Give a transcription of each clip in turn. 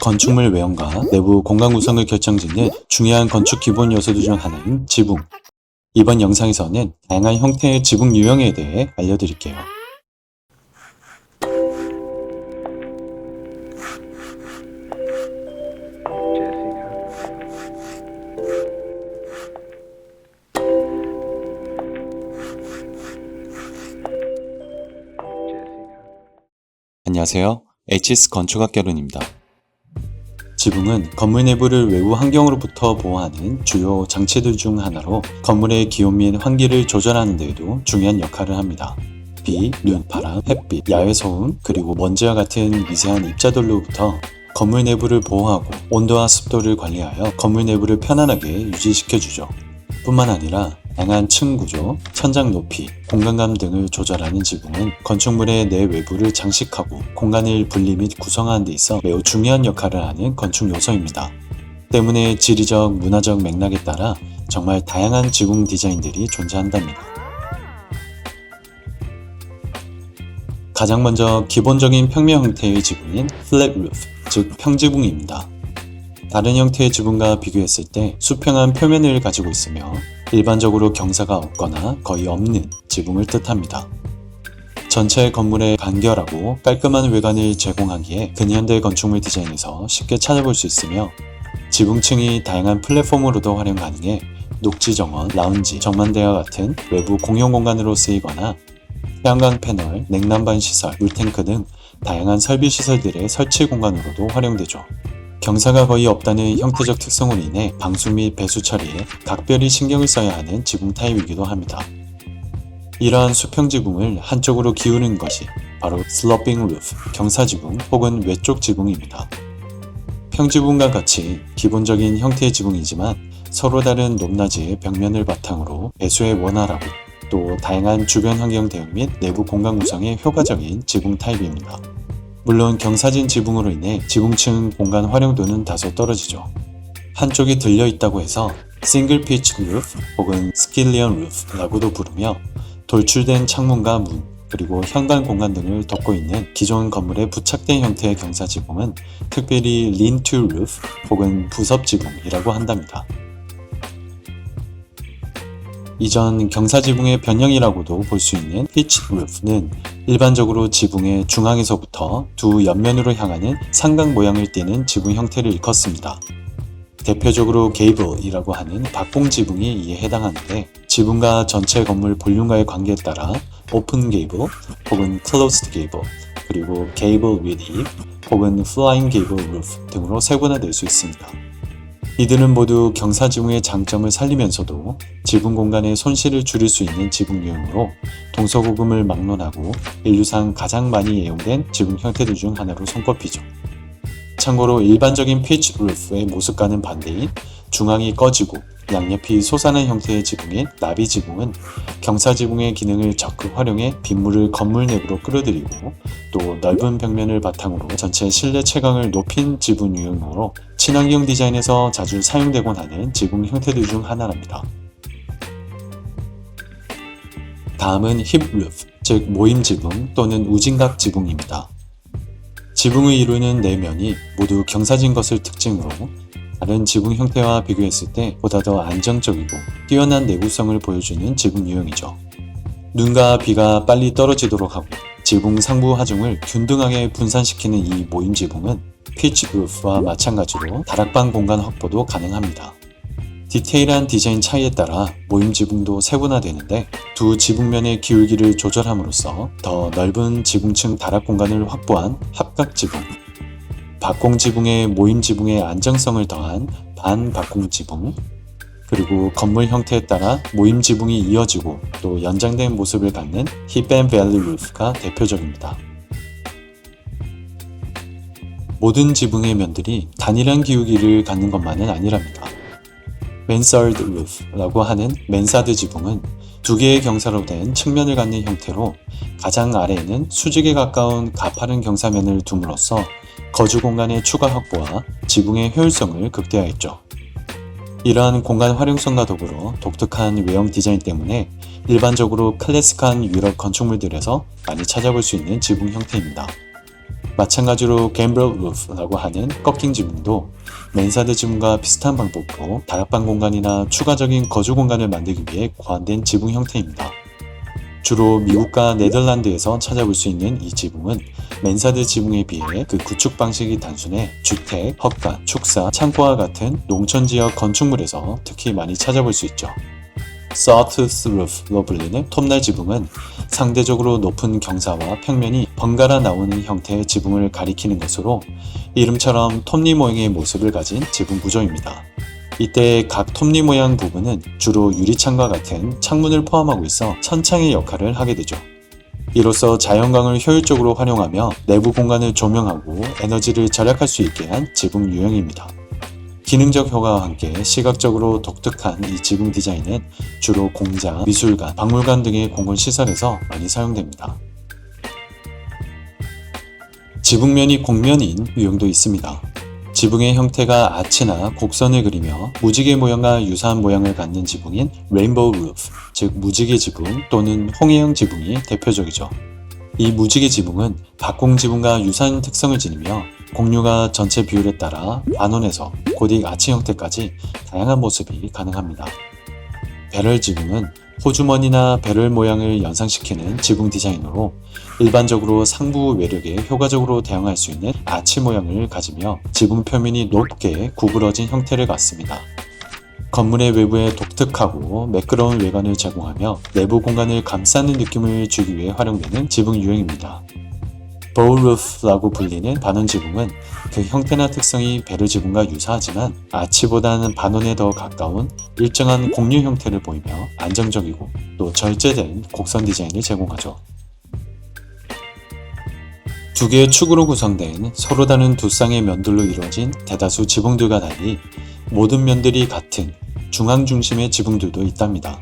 건축물 외형과 내부 공간 구성을 결정짓는 중요한 건축 기본 요소들 중 하나인 지붕. 이번 영상에서는 다양한 형태의 지붕 유형에 대해 알려드릴게요. 안녕하세요. HIS 건축학개론입니다. 지붕은 건물 내부를 외부 환경으로부터 보호하는 주요 장치들 중 하나로 건물의 기온 및 환기를 조절하는 데에도 중요한 역할을 합니다. 비, 눈, 바람, 햇빛, 야외 소음, 그리고 먼지와 같은 미세한 입자들로부터 건물 내부를 보호하고 온도와 습도를 관리하여 건물 내부를 편안하게 유지시켜주죠. 뿐만 아니라 다양한 층 구조, 천장 높이, 공간감 등을 조절하는 지붕은 건축물의 내외부를 장식하고 공간을 분리 및 구성하는 데 있어 매우 중요한 역할을 하는 건축 요소입니다. 때문에 지리적, 문화적 맥락에 따라 정말 다양한 지붕 디자인들이 존재한답니다. 가장 먼저 기본적인 평면 형태의 지붕인 플랫 루프, 즉 평지붕입니다. 다른 형태의 지붕과 비교했을 때 수평한 표면을 가지고 있으며 일반적으로 경사가 없거나 거의 없는 지붕을 뜻합니다. 전체 건물에 간결하고 깔끔한 외관을 제공하기에 근현대 건축물 디자인에서 쉽게 찾아볼 수 있으며 지붕층이 다양한 플랫폼으로도 활용 가능해 녹지 정원, 라운지, 정만대와 같은 외부 공용 공간으로 쓰이거나 태양광 패널, 냉난방 시설, 물탱크 등 다양한 설비 시설들의 설치 공간으로도 활용되죠. 경사가 거의 없다는 형태적 특성으로 인해 방수 및 배수 처리에 각별히 신경을 써야 하는 지붕 타입이기도 합니다. 이러한 수평 지붕을 한쪽으로 기울이는 것이 바로 슬로핑 루프, 경사지붕 혹은 외쪽 지붕입니다. 평지붕과 같이 기본적인 형태의 지붕이지만 서로 다른 높낮이의 벽면을 바탕으로 배수에 원활하고 또 다양한 주변 환경 대응 및 내부 공간 구성에 효과적인 지붕 타입입니다. 물론 경사진 지붕으로 인해 지붕층 공간 활용도는 다소 떨어지죠. 한쪽이 들려있다고 해서 싱글 피치 루프 혹은 스킬리언 루프라고도 부르며 돌출된 창문과 문, 그리고 현관 공간 등을 덮고 있는 기존 건물에 부착된 형태의 경사 지붕은 특별히 린-투 루프 혹은 부섭 지붕이라고 한답니다. 이전 경사지붕의 변형이라고도 볼 수 있는 피치 루프는 일반적으로 지붕의 중앙에서부터 두 옆면으로 향하는 삼각 모양을 띠는 지붕 형태를 일컫습니다. 대표적으로 게이블이라고 하는 박공 지붕이 이에 해당하는데 지붕과 전체 건물 볼륨과의 관계에 따라 오픈 게이블 혹은 클로스드 게이블, 그리고 게이블 위드 힙 혹은 플라잉 게이블 루프 등으로 세분화될 수 있습니다. 이들은 모두 경사지붕의 장점을 살리면서도 지붕 공간의 손실을 줄일 수 있는 지붕 유형으로 동서고금을 막론하고 인류상 가장 많이 애용된 지붕 형태들 중 하나로 손꼽히죠. 참고로 일반적인 피치 루프의 모습과는 반대인 중앙이 꺼지고 양옆이 솟아난 형태의 지붕인 나비 지붕은 경사지붕의 기능을 적극 활용해 빗물을 건물 내부로 끌어들이고 또 넓은 벽면을 바탕으로 전체 실내 채광을 높인 지붕 유형으로 친환경 디자인에서 자주 사용되곤 하는 지붕 형태들 중 하나랍니다. 다음은 힙 루프, 즉 모임 지붕 또는 우진각 지붕입니다. 지붕을 이루는 네 면이 모두 경사진 것을 특징으로 다른 지붕 형태와 비교했을 때 보다 더 안정적이고 뛰어난 내구성을 보여주는 지붕 유형이죠. 눈과 비가 빨리 떨어지도록 하고 지붕 상부 하중을 균등하게 분산시키는 이 모임 지붕은 피치 루프와 마찬가지로 다락방 공간 확보도 가능합니다. 디테일한 디자인 차이에 따라 모임 지붕도 세분화되는데 두 지붕면의 기울기를 조절함으로써 더 넓은 지붕층 다락 공간을 확보한 합각 지붕, 박공 지붕의 모임 지붕의 안정성을 더한 반박공 지붕, 그리고 건물 형태에 따라 모임 지붕이 이어지고 또 연장된 모습을 갖는 힙 앤 밸리 루프가 대표적입니다. 모든 지붕의 면들이 단일한 기울기를 갖는 것만은 아니랍니다. 맨설드 루프라고 하는 맨사드 지붕은 두 개의 경사로 된 측면을 갖는 형태로 가장 아래에는 수직에 가까운 가파른 경사면을 둠으로써 거주 공간의 추가 확보와 지붕의 효율성을 극대화했죠. 이러한 공간 활용성과 더불어 독특한 외형 디자인 때문에 일반적으로 클래식한 유럽 건축물들에서 많이 찾아볼 수 있는 지붕 형태입니다. 마찬가지로 gambrel roof라고 하는 꺾인 지붕도 맨사드 지붕과 비슷한 방법으로 다락방 공간이나 추가적인 거주 공간을 만들기 위해 고안된 지붕 형태입니다. 주로 미국과 네덜란드에서 찾아볼 수 있는 이 지붕은 맨사드 지붕에 비해 그 구축 방식이 단순해 주택, 헛간, 축사, 창고와 같은 농촌지역 건축물에서 특히 많이 찾아볼 수 있죠. sawtooth roof로 불리는 톱날 지붕은 상대적으로 높은 경사와 평면이 번갈아 나오는 형태의 지붕을 가리키는 것으로 이름처럼 톱니 모양의 모습을 가진 지붕 구조입니다. 이때 각 톱니 모양 부분은 주로 유리창과 같은 창문을 포함하고 있어 천창의 역할을 하게 되죠. 이로써 자연광을 효율적으로 활용하며 내부 공간을 조명하고 에너지를 절약할 수 있게 한 지붕 유형입니다. 기능적 효과와 함께 시각적으로 독특한 이 지붕 디자인은 주로 공장, 미술관, 박물관 등의 공공시설에서 많이 사용됩니다. 지붕면이 곡면인 유형도 있습니다. 지붕의 형태가 아치나 곡선을 그리며 무지개 모양과 유사한 모양을 갖는 지붕인 레인보우 루프, 즉 무지개 지붕 또는 홍해형 지붕이 대표적이죠. 이 무지개 지붕은 박공 지붕과 유사한 특성을 지니며 공류가 전체 비율에 따라 반원에서 고딕 아치 형태까지 다양한 모습이 가능합니다. 배럴 지붕은 호주머니나 배럴 모양을 연상시키는 지붕 디자인으로 일반적으로 상부 외력에 효과적으로 대응할 수 있는 아치 모양을 가지며 지붕 표면이 높게 구부러진 형태를 갖습니다. 건물의 외부에 독특하고 매끄러운 외관을 제공하며 내부 공간을 감싸는 느낌을 주기 위해 활용되는 지붕 유형입니다. bow roof라고 불리는 반원 지붕은 그 형태나 특성이 베르 지붕과 유사하지만 아치보다는 반원에 더 가까운 일정한 곡류 형태를 보이며 안정적이고 또 절제된 곡선 디자인을 제공하죠. 두 개의 축으로 구성된 서로 다른 두 쌍의 면들로 이루어진 대다수 지붕들과 달리 모든 면들이 같은 중앙 중심의 지붕들도 있답니다.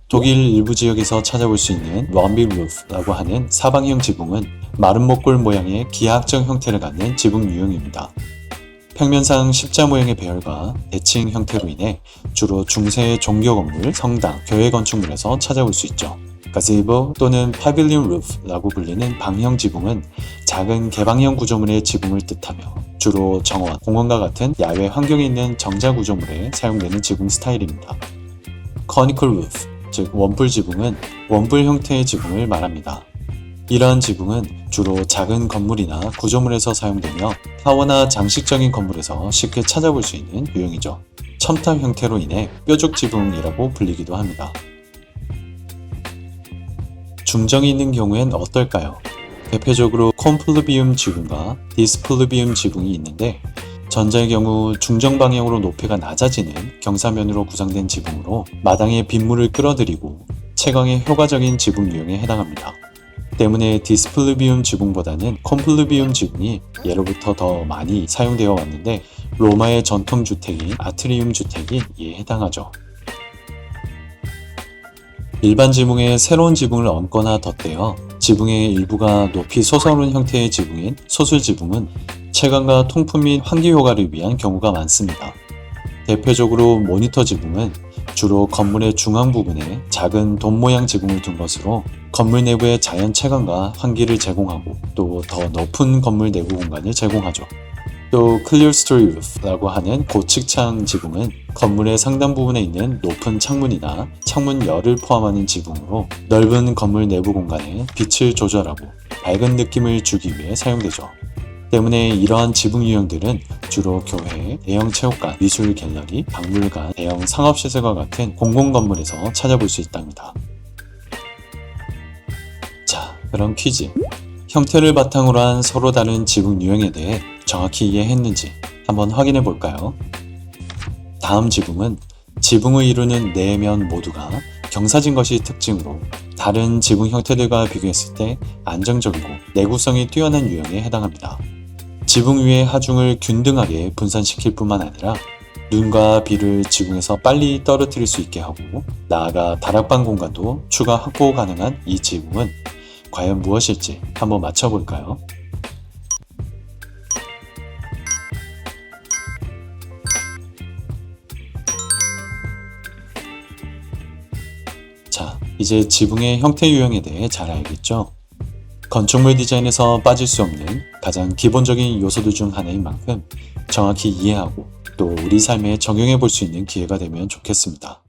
독일 일부 지역에서 찾아볼 수 있는 럼비 루프라고 하는 사방형 지붕은 마른 목골 모양의 기하학적 형태를 갖는 지붕 유형입니다. 평면상 십자 모양의 배열과 대칭 형태로 인해 주로 중세의 종교 건물, 성당, 교회 건축물에서 찾아볼 수 있죠. 가제이버 또는 파빌리온 루프라고 불리는 방형 지붕은 작은 개방형 구조물의 지붕을 뜻하며 주로 정원, 공원과 같은 야외 환경에 있는 정자 구조물에 사용되는 지붕 스타일입니다. 커니컬 루프, 즉 원뿔 지붕은 원뿔 형태의 지붕을 말합니다. 이러한 지붕은 주로 작은 건물이나 구조물에서 사용되며 타워나 장식적인 건물에서 쉽게 찾아볼 수 있는 유형이죠. 첨탑 형태로 인해 뾰족 지붕이라고 불리기도 합니다. 중정이 있는 경우엔 어떨까요? 대표적으로 콘플루비움 지붕과 디스플루비움 지붕이 있는데 전자의 경우 중정 방향으로 높이가 낮아지는 경사면으로 구성된 지붕으로 마당의 빗물을 끌어들이고 채광에 효과적인 지붕 유형에 해당합니다. 때문에 디스플루비움 지붕보다는 콘플루비움 지붕이 예로부터 더 많이 사용되어 왔는데 로마의 전통 주택인 아트리움 주택이 이에 해당하죠. 일반 지붕에 새로운 지붕을 얹거나 덧대어 지붕의 일부가 높이 솟아오른 형태의 지붕인 소술 지붕은 채광과 통풍 및 환기 효과를 위한 경우가 많습니다. 대표적으로 모니터 지붕은 주로 건물의 중앙 부분에 작은 돔 모양 지붕을 둔 것으로 건물 내부의 자연 채광과 환기를 제공하고 또 더 높은 건물 내부 공간을 제공하죠. 또 클리어스토리 루프라고 하는 고측창 지붕은 건물의 상단 부분에 있는 높은 창문이나 창문 열을 포함하는 지붕으로 넓은 건물 내부 공간에 빛을 조절하고 밝은 느낌을 주기 위해 사용되죠. 때문에 이러한 지붕 유형들은 주로 교회, 대형 체육관, 미술 갤러리, 박물관, 대형 상업시설과 같은 공공건물에서 찾아볼 수 있답니다. 자, 그럼 퀴즈. 형태를 바탕으로 한 서로 다른 지붕 유형에 대해 정확히 이해했는지 한번 확인해 볼까요? 다음 지붕은 지붕을 이루는 네 면 모두가 경사진 것이 특징으로 다른 지붕 형태들과 비교했을 때 안정적이고 내구성이 뛰어난 유형에 해당합니다. 지붕 위의 하중을 균등하게 분산시킬 뿐만 아니라 눈과 비를 지붕에서 빨리 떨어뜨릴 수 있게 하고 나아가 다락방 공간도 추가 확보 가능한 이 지붕은 과연 무엇일지 한번 맞춰볼까요? 자, 이제 지붕의 형태 유형에 대해 잘 알겠죠? 건축물 디자인에서 빠질 수 없는 가장 기본적인 요소들 중 하나인 만큼 정확히 이해하고 또 우리 삶에 적용해 볼 수 있는 기회가 되면 좋겠습니다.